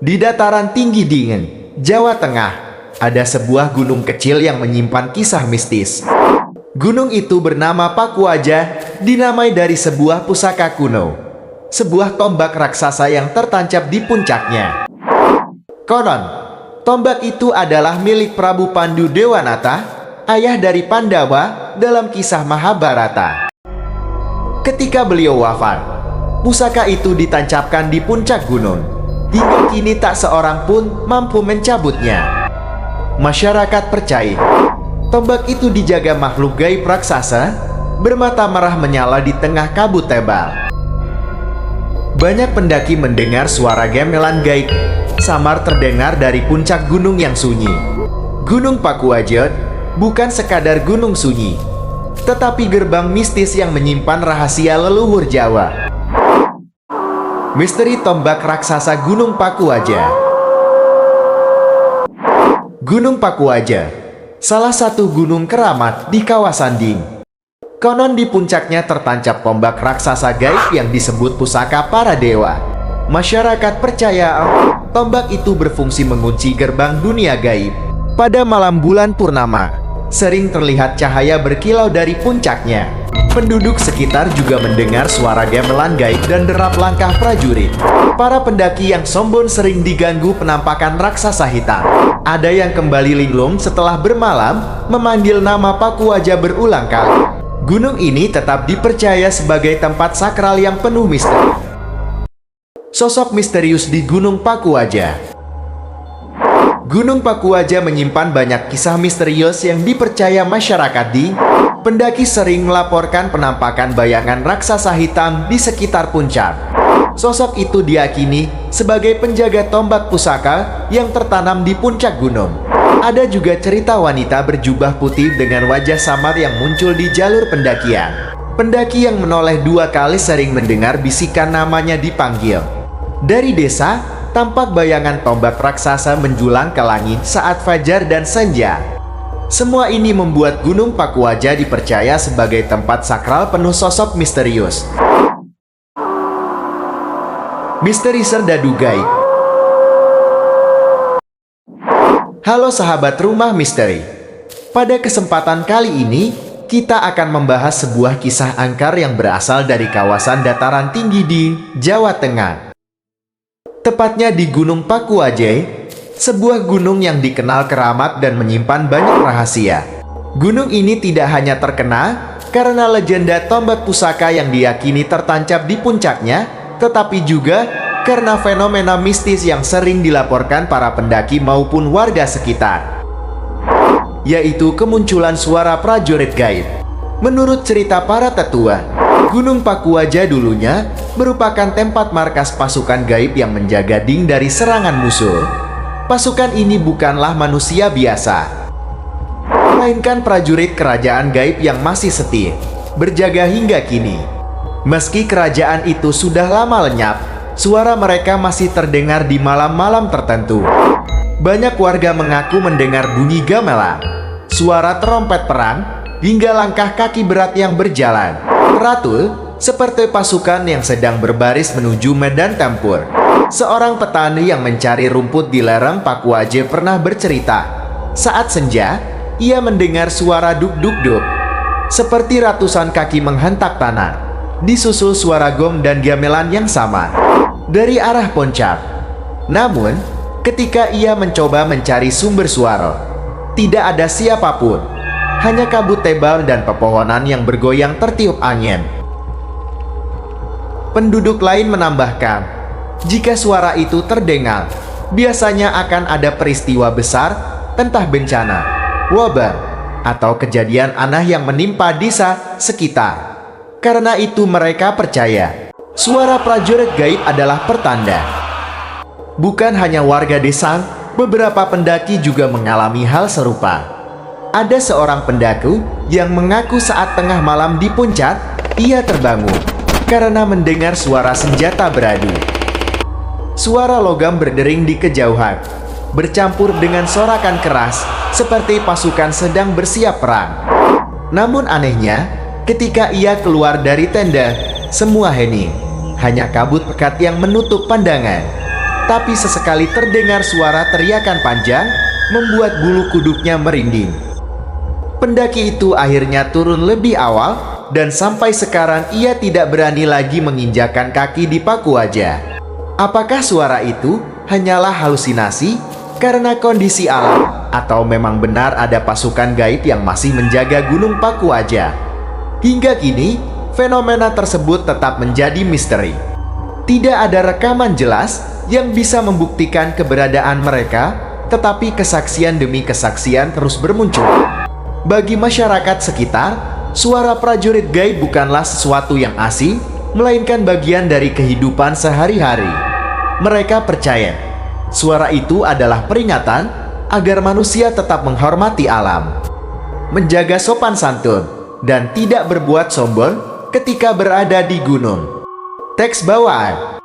Di dataran tinggi Dingen, Jawa Tengah, ada sebuah gunung kecil yang menyimpan kisah mistis. Gunung itu bernama Pakuaja, dinamai dari sebuah pusaka kuno. Sebuah tombak raksasa yang tertancap di puncaknya. Konon, tombak itu adalah milik Prabu Pandu Dewanata, ayah dari Pandawa dalam kisah Mahabharata. Ketika beliau wafat, pusaka itu ditancapkan di puncak gunung. Hingga kini tak seorang pun mampu mencabutnya. Masyarakat percaya, tombak itu dijaga makhluk gaib raksasa, bermata merah menyala di tengah kabut tebal. Banyak pendaki mendengar suara gamelan gaib, samar terdengar dari puncak gunung yang sunyi. Gunung Pakuaja bukan sekadar gunung sunyi, tetapi gerbang mistis yang menyimpan rahasia leluhur Jawa. Misteri tombak raksasa Gunung Pakuaja. Gunung Pakuaja, salah satu gunung keramat di kawasan Ding. Konon di puncaknya tertancap tombak raksasa gaib yang disebut pusaka para dewa. Masyarakat percaya tombak itu berfungsi mengunci gerbang dunia gaib. Pada malam bulan purnama, sering terlihat cahaya berkilau dari puncaknya. Penduduk sekitar juga mendengar suara gamelan gaib dan derap langkah prajurit. Para pendaki yang sombong sering diganggu penampakan raksasa hitam. Ada yang kembali linglung setelah bermalam, memanggil nama Pakuaja berulang kali. Gunung ini tetap dipercaya sebagai tempat sakral yang penuh misteri. Sosok misterius di Gunung Pakuaja. Gunung Pakuaja menyimpan banyak kisah misterius yang dipercaya masyarakat di. Pendaki sering melaporkan penampakan bayangan raksasa hitam di sekitar puncak. Sosok itu diyakini sebagai penjaga tombak pusaka yang tertanam di puncak gunung. Ada juga cerita wanita berjubah putih dengan wajah samar yang muncul di jalur pendakian. Pendaki yang menoleh 2 kali sering mendengar bisikan namanya dipanggil. Dari desa, tampak bayangan tombak raksasa menjulang ke langit saat fajar dan senja. Semua ini membuat Gunung Pakuaja dipercaya sebagai tempat sakral penuh sosok misterius. Misteri Serdadu Gaib. Halo sahabat Rumah Misteri. Pada kesempatan kali ini, kita akan membahas sebuah kisah angkar yang berasal dari kawasan dataran tinggi di Jawa Tengah. Tepatnya di Gunung Pakuaja, sebuah gunung yang dikenal keramat dan menyimpan banyak rahasia. Gunung ini tidak hanya terkenal karena legenda tombak pusaka yang diyakini tertancap di puncaknya, tetapi juga karena fenomena mistis yang sering dilaporkan para pendaki maupun warga sekitar, yaitu kemunculan suara prajurit gaib. Menurut cerita para tetua, Gunung Pakuaja dulunya merupakan tempat markas pasukan gaib yang menjaga Ding dari serangan musuh. Pasukan ini bukanlah manusia biasa, melainkan prajurit kerajaan gaib yang masih setia, berjaga hingga kini. Meski kerajaan itu sudah lama lenyap, suara mereka masih terdengar di malam-malam tertentu. Banyak warga mengaku mendengar bunyi gamelan, suara trompet perang, hingga langkah kaki berat yang berjalan teratur, seperti pasukan yang sedang berbaris menuju medan tempur. Seorang petani yang mencari rumput di lereng Pakuaja pernah bercerita, saat senja, ia mendengar suara duk-duk-duk, seperti ratusan kaki menghentak tanah, disusul suara gong dan gamelan yang sama dari arah puncak. Namun, ketika ia mencoba mencari sumber suara, tidak ada siapapun, hanya kabut tebal dan pepohonan yang bergoyang tertiup angin. Penduduk lain menambahkan, jika suara itu terdengar, biasanya akan ada peristiwa besar, entah bencana, wabah, atau kejadian aneh yang menimpa desa sekitar. Karena itu mereka percaya, suara prajurit gaib adalah pertanda. Bukan hanya warga desa, beberapa pendaki juga mengalami hal serupa. Ada seorang pendaku yang mengaku saat tengah malam di puncak, ia terbangun karena mendengar suara senjata beradu. Suara logam berdering di kejauhan, bercampur dengan sorakan keras, seperti pasukan sedang bersiap perang. Namun anehnya, ketika ia keluar dari tenda, semua hening. Hanya kabut pekat yang menutup pandangan. tapi sesekali terdengar suara teriakan panjang, membuat bulu kuduknya merinding. Pendaki itu akhirnya turun lebih awal, dan sampai sekarang ia tidak berani lagi menginjakan kaki di Pakuaja. Apakah suara itu hanyalah halusinasi karena kondisi alam, atau memang benar ada pasukan gaib yang masih menjaga Gunung Pakuaja? Hingga kini, fenomena tersebut tetap menjadi misteri. Tidak ada rekaman jelas yang bisa membuktikan keberadaan mereka, tetapi kesaksian demi kesaksian terus bermuncul. Bagi masyarakat sekitar, suara prajurit gaib bukanlah sesuatu yang asing, melainkan bagian dari kehidupan sehari-hari. Mereka percaya suara itu adalah peringatan agar manusia tetap menghormati alam, menjaga sopan santun, dan tidak berbuat sombong ketika berada di gunung. Teks bawah.